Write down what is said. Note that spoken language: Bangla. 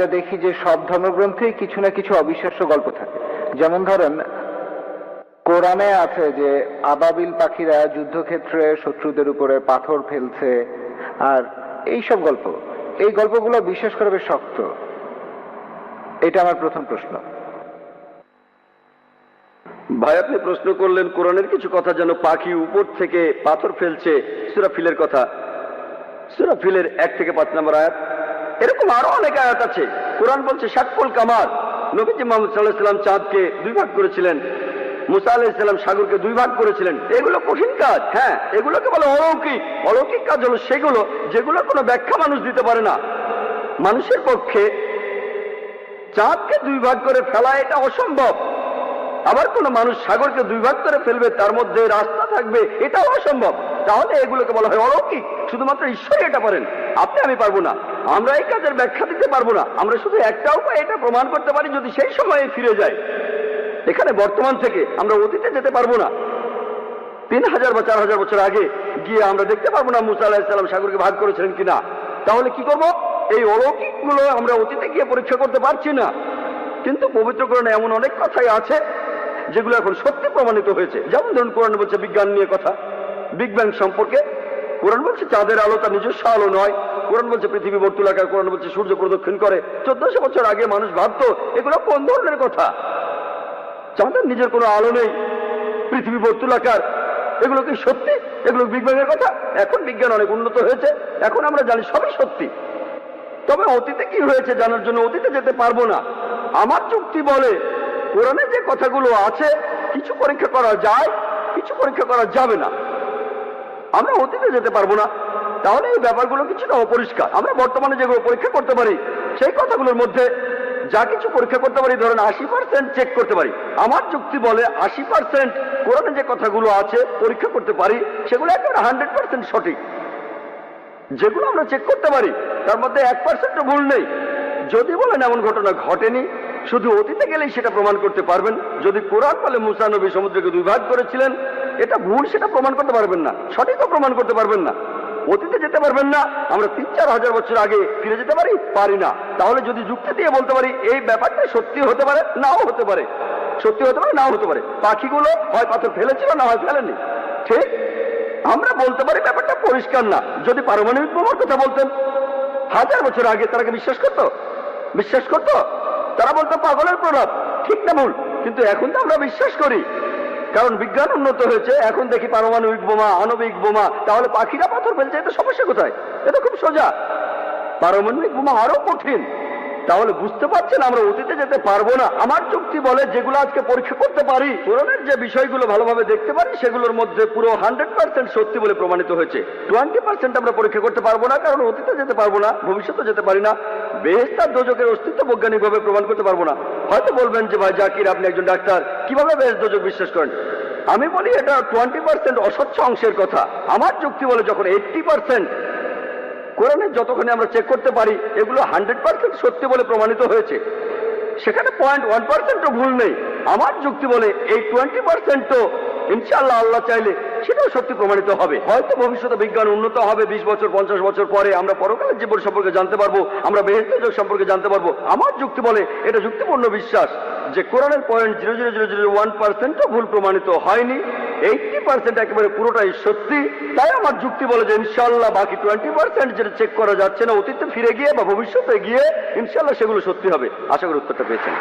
যেটা দেখি যে সব ধর্মগ্রন্থেই কিছু না কিছু অবিশ্বাস্য গল্প থাকে। যেমন ধরেন, কোরআনে আছে যে আবাবিল পাখিরা যুদ্ধক্ষেত্রে শত্রুদের উপরে পাথর ফেলছে, আর এইসব গল্প, এই গল্পগুলো বিশ্বাস করা বেশ শক্ত। এটা আমার প্রথম প্রশ্ন। ভাই, আপনি প্রশ্ন করলেন কোরআনের কিছু কথা যেন পাখি উপর থেকে পাথর ফেলছে, সূরা ফিলের কথা। সূরা ফিলের 1 থেকে 5 নম্বর আয়াত। এরকম আরো অনেক আয়াত আছে। কোরআন বলছে শাক্কুল কামার, নবীজি মুহাম্মদ সাল্লাল্লাহু আলাইহি ওয়াসাল্লাম চাঁদকে 2 ভাগ করেছিলেন, মুসা আলাইহিস সালাম সাগরকে 2 ভাগ করেছিলেন। এগুলো কঠিন কাজ, হ্যাঁ, এগুলোকে বলে অলৌকিক। অলৌকিক কাজ হলো সেগুলো যেগুলোর কোনো ব্যাখ্যা মানুষ দিতে পারে না। মানুষের পক্ষে চাঁদকে 2 ভাগ করে ফেলা এটা অসম্ভব। আবার কোন মানুষ সাগরকে 2 ভাগ করে ফেলবে, তার মধ্যে রাস্তা থাকবে, এটাও অসম্ভব। তাহলে এগুলোকে বলা হয় অলৌকিক। শুধুমাত্র ঈশ্বরই এটা পারেন, আপনি আমি পারবো না। আমরা এই কাজের ব্যাখ্যা দিতে পারবো না। আমরা শুধু একটা উপায় এটা প্রমাণ করতে পারি, যদি সেই সময়ে ফিরে যায়। এখানে বর্তমান থেকে আমরা অতীতে যেতে পারবো না। 3000 বা 4000 বছর আগে গিয়ে আমরা দেখতে পারবো না মুসা আলাইহিস সালাম সাগরকে ভাগ করেছিলেন কিনা। তাহলে কি করব? এই অলৌকিক গুলো আমরা অতীতে গিয়ে পরীক্ষা করতে পারছি না। কিন্তু পবিত্র কোরআনে এমন অনেক কথাই আছে যেগুলো এখন সত্যি প্রমাণিত হয়েছে। যেমন ধরুন, কোরআন বলছে বিজ্ঞান নিয়ে কথা, বিগ ব্যাং সম্পর্কে। কোরআন বলছে চাঁদের আলো তার নিজস্ব আলো নয়। কোরআন বলছে পৃথিবী বর্তুলাকার। কোরআন বলছে সূর্য প্রদক্ষিণ করে। 1400 বছর আগে মানুষ ভাবতো এগুলো কোন ধরনের কথা? চাঁদের নিজের কোনো আলো নেই, পৃথিবী বর্তুলাকার, এগুলো কি সত্যি? এগুলো বিগ ব্যাং এর কথা? এখন বিজ্ঞান অনেক উন্নত হয়েছে, এখন আমরা জানি সবই সত্যি। তবে অতীতে কি হয়েছে জানার জন্য অতীতে যেতে পারবো না। আমার যুক্তি বলে কোরআনে যে কথাগুলো আছে কিছু পরীক্ষা করা যায়, কিছু পরীক্ষা করা যাবে না। আমরা অতীতে যেতে পারবো না, তাহলে এই ব্যাপারগুলো কিছুটা অপরিষ্কার। আমরা বর্তমানে যেগুলো পরীক্ষা করতে পারি সেই কথাগুলোর মধ্যে যা কিছু পরীক্ষা করতে পারি, ধরেন 80% চেক করতে পারি। আমার যুক্তি বলে 80% কোরআনে যে কথাগুলো আছে পরীক্ষা করতে পারি, সেগুলো একেবারে 100% সঠিক। যেগুলো আমরা চেক করতে পারি তার মধ্যে 1% ভুল নেই। যদি বলেন এমন ঘটনা ঘটেনি, শুধু অতীতে গেলেই সেটা প্রমাণ করতে পারবেন। যদি কোরআন বলে মুসা নবী সমুদ্রকে 2 ভাগ করেছিলেন, এটা ভুল, সেটা প্রমাণ করতে পারবেন না, সঠিকও প্রমাণ করতে পারবেন না। অতীতে যেতে পারবেন না। আমরা 3-4 হাজার বছর আগে ফিরে যেতে পারি? পারি না। তাহলে যদি যুক্তি দিয়ে বলতে পারি এই ব্যাপারটা সত্যি হতে পারে, নাও হতে পারে, সত্যি হতে পারে, নাও হতে পারে। পাখিগুলো হয় পাথর ফেলেছিল, না হয় ফেলেনি, ঠিক? আমরা বলতে পারি ব্যাপারটা পরিষ্কার না। যদি পারমাণবিক বোমার কথা বলতেন 1000 বছর আগে, তারা কি বিশ্বাস করতো? বিশ্বাস করতো? তারা বলতো পাগলের প্রলাপ। ঠিক না ভুল? কিন্তু এখন তো আমরা বিশ্বাস করি, কারণ বিজ্ঞান উন্নত হয়েছে। এখন দেখি পারমাণবিক বোমা, আণবিক বোমা। তাহলে পাখিরা পাথর ফেলছে, এটা সমস্যা কোথায়? এটা খুব সোজা। পারমাণবিক বোমা আরো কঠিন। তাহলে বুঝতে পারছেন আমরা অতীতে যেতে পারবো না। আমার যুক্তি বলে যেগুলো আজকে পরীক্ষা করতে পারি, কোরআনের যে বিষয়গুলো ভালোভাবে দেখতে পারি, সেগুলোর মধ্যে পুরো 100% সত্যি বলে প্রমাণিত হয়েছে। 20% আমরা পরীক্ষা করতে পারবো না, কারণ অতীতে যেতে পারবো না, ভবিষ্যতে যেতে পারি না। বেহেশত আর দোজখের অস্তিত্ব বৈজ্ঞানিকভাবে প্রমাণ করতে পারবো না। হয়তো বলবেন যে ভাই জাকির, আপনি একজন ডাক্তার, কিভাবে বেহেশত দোজখ বিশ্বাস করেন? আমি বলি এটা 20% অস্বচ্ছ অংশের কথা। আমার যুক্তি বলে যখন 80% কোরআনের যতখানি আমরা চেক করতে পারি এগুলো 100% সত্যি বলে প্রমাণিত হয়েছে, সেখানে 0.1%ও ভুল নেই। আমার যুক্তি বলে এই 20%ও ইনশাআল্লাহ আল্লাহ চাইলে সেটাও সত্যি প্রমাণিত হবে। হয়তো ভবিষ্যতে বিজ্ঞান উন্নত হবে, 20 বছর 50 বছর পরে আমরা পরকালের জীবন সম্পর্কে জানতে পারবো, আমরা বেহেশত দোজখ সম্পর্কে জানতে পারবো। আমার যুক্তি বলে এটা যুক্তিপূর্ণ বিশ্বাস যে কোরআনের 0.00001%ও ভুল প্রমাণিত হয়নি। 80% একেবারে পুরোটাই সত্যি। তাই আমার যুক্তি বলে যে ইনশাআল্লাহ বাকি 20% যেটা চেক করা যাচ্ছে না, অতীতে ফিরে গিয়ে বা ভবিষ্যতে গিয়ে ইনশাআল্লাহ সেগুলো সত্যি হবে। আশা করি উত্তরটা পেয়েছেন।